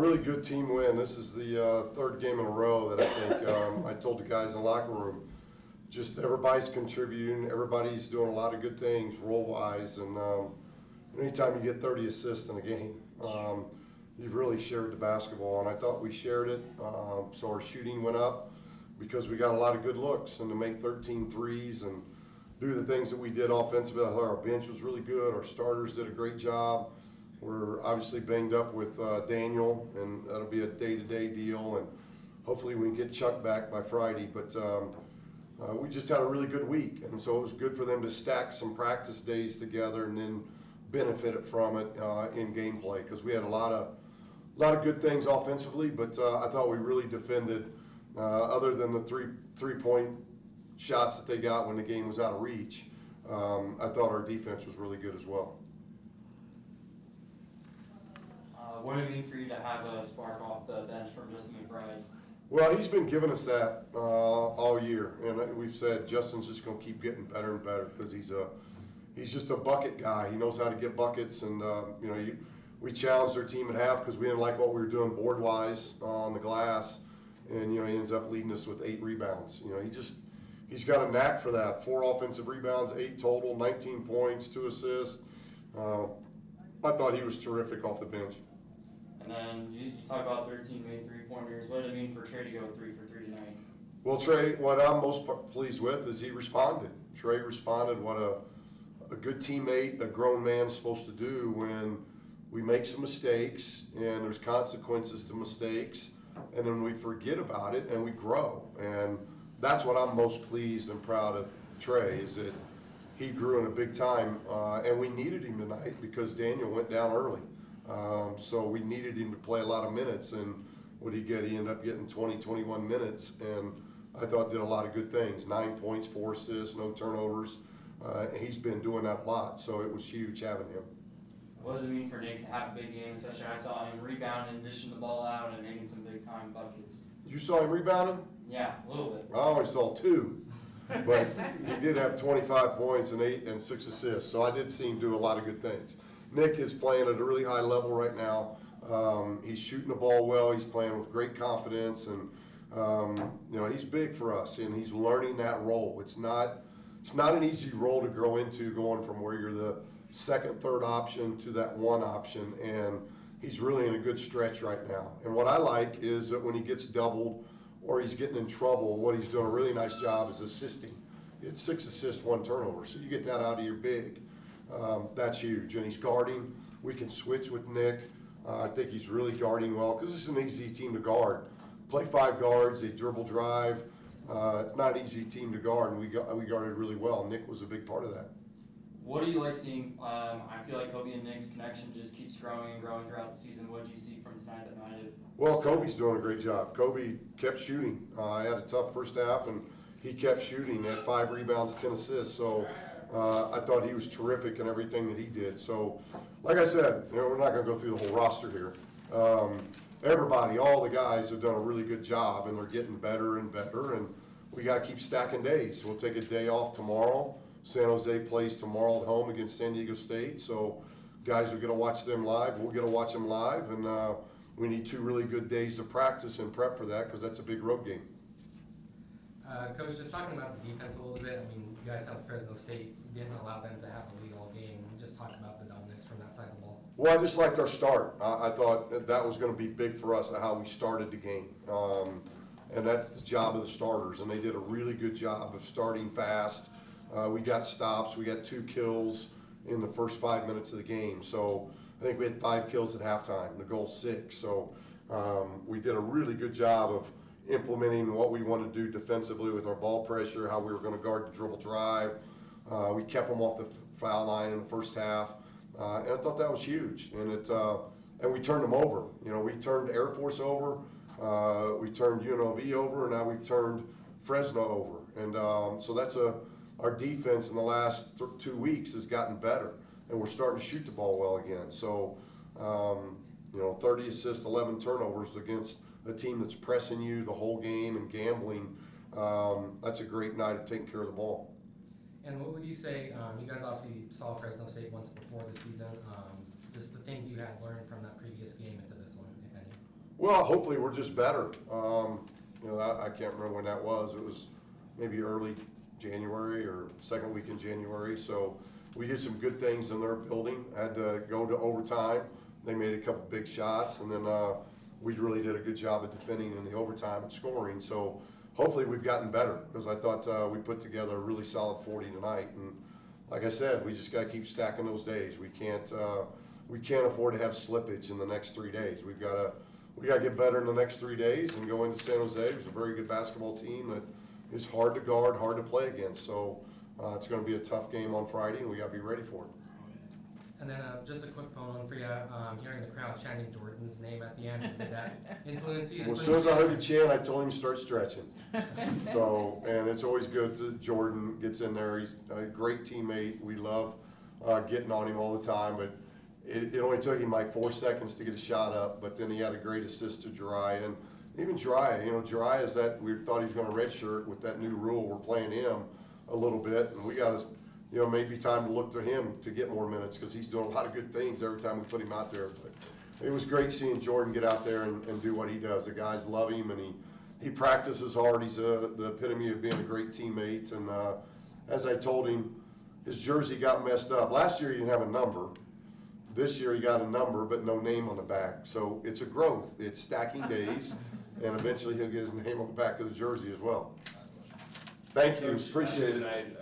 really good team win. This is the third game in a row that I think I told the guys in the locker room, just everybody's contributing, everybody's doing a lot of good things role-wise, and anytime you get 30 assists in a game, you've really shared the basketball, and I thought we shared it, so our shooting went up because we got a lot of good looks, and to make 13 threes and do the things that we did offensively. Our bench was really good, our starters did a great job. We're obviously banged up with Daniel, and that'll be a day-to-day deal, and hopefully we can get Chuck back by Friday, but we just had a really good week, and so it was good for them to stack some practice days together and then benefited from it in gameplay, because we had a lot of good things offensively, but I thought we really defended, other than the three-point shots that they got when the game was out of reach. I thought our defense was really good as well. What did it mean for you to have a spark off the bench from Justin McBride? Well, he's been giving us that all year, and we've said Justin's just going to keep getting better and better because he's just a bucket guy. He knows how to get buckets, and we challenged our team at half because we didn't like what we were doing board-wise on the glass, and he ends up leading us with 8 rebounds. He's got a knack for that. 4 offensive rebounds, 8 total, 19 points, 2 assists. I thought he was terrific off the bench. And then you talk about 13 made 3-pointers. What did it mean for Trey to go 3 for 3 tonight? Well, Trey, what I'm most pleased with is he responded. Trey responded. What a good teammate, a grown man's supposed to do when we make some mistakes and there's consequences to mistakes, and then we forget about it and we grow. And that's what I'm most pleased and proud of Trey, is that he grew in a big time, and we needed him tonight because Daniel went down early. So we needed him to play a lot of minutes, and what did he get? He ended up getting 20, 21 minutes, and I thought did a lot of good things. 9 points, 4 assists, no turnovers. He's been doing that a lot, so it was huge having him. What does it mean for Nick to have a big game, especially I saw him rebounding, dishing the ball out, and making some big-time buckets? You saw him rebounding? Yeah, a little bit. I only saw 2, but he did have 25 points and 8 and 6 assists, so I did see him do a lot of good things. Nick is playing at a really high level right now. He's shooting the ball well. He's playing with great confidence, and he's big for us, and he's learning that role. It's not an easy role to grow into, going from where you're the second, third option to that 1 option, and he's really in a good stretch right now. And what I like is that when he gets doubled or he's getting in trouble, what he's doing a really nice job is assisting. It's 6 assists, 1 turnover, so you get that out of your big. That's huge, and he's guarding. We can switch with Nick. I think he's really guarding well because it's an easy team to guard. Play 5 guards, they dribble drive. It's not an easy team to guard, and we guarded really well. Nick was a big part of that. What do you like seeing? I feel like Kobe and Nick's connection just keeps growing and growing throughout the season. What did you see from tonight that might have? Well, Kobe's doing a great job. Kobe kept shooting. I had a tough first half, and he kept shooting. He had 5 rebounds, 10 assists. So I thought he was terrific in everything that he did. So, like I said, we're not going to go through the whole roster here. Everybody, all the guys have done a really good job, and they're getting better and better. And we got to keep stacking days. We'll take a day off tomorrow. San Jose plays tomorrow at home against San Diego State. So guys are going to watch them live. We'll get to watch them live. And we need 2 really good days of practice and prep for that because that's a big road game. Coach, just talking about the defense a little bit, I mean, you guys helped Fresno State, didn't allow them to have a lead all game. Just talk about the dominance from that side of the ball. Well, I just liked our start. I thought that was going to be big for us, how we started the game. And that's the job of the starters, and they did a really good job of starting fast. We got stops. We got 2 kills in the first 5 minutes of the game. So I think we had 5 kills at halftime. The goal's 6. So we did a really good job of implementing what we want to do defensively with our ball pressure, how we were going to guard the dribble drive. We kept them off the foul line in the first half, and I thought that was huge. And we turned them over. We turned Air Force over, we turned UNLV over, and now we've turned Fresno over. And so that's our defense in the last 2 weeks has gotten better, and we're starting to shoot the ball well again. So 30 assists, 11 turnovers against a team that's pressing you the whole game and gambling. That's a great night of taking care of the ball. And what would you say, you guys obviously saw Fresno State once before the season, just the things you had learned from that previous game into this one, if any? Well, hopefully we're just better. You know, I can't remember when that was. It was maybe early January or second week in January. So we did some good things in their building. Had to go to overtime. They made a couple big shots, and then we really did a good job of defending in the overtime and scoring. So hopefully we've gotten better, because I thought we put together a really solid 40 tonight. And like I said, we just got to keep stacking those days. We can't afford to have slippage in the next 3 days. We got to get better in the next 3 days and go into San Jose, who's a very good basketball team that is hard to guard, hard to play against. So it's going to be a tough game on Friday, and we got to be ready for it. And then just a quick phone one for you. Hearing the crowd chanting Jordan's name at the end, did that influence you? Well, as soon as I heard you chant, I told him to start stretching. So, and it's always good that Jordan gets in there. He's a great teammate. We love getting on him all the time, but it only took him like 4 seconds to get a shot up, but then he had a great assist to Jariah. And even Jariah, you know, Jariah is that we thought he was going to redshirt with that new rule. We're playing him a little bit, and we got to, you know, maybe time to look to him to get more minutes, because he's doing a lot of good things every time we put him out there. But it was great seeing Jordan get out there and do what he does. The guys love him, and he practices hard. He's the epitome of being a great teammate. And as I told him, his jersey got messed up. Last year he didn't have a number. This year he got a number but no name on the back. So it's a growth. It's stacking days, and eventually he'll get his name on the back of the jersey as well. Thank you. Coach, Appreciate it. tonight,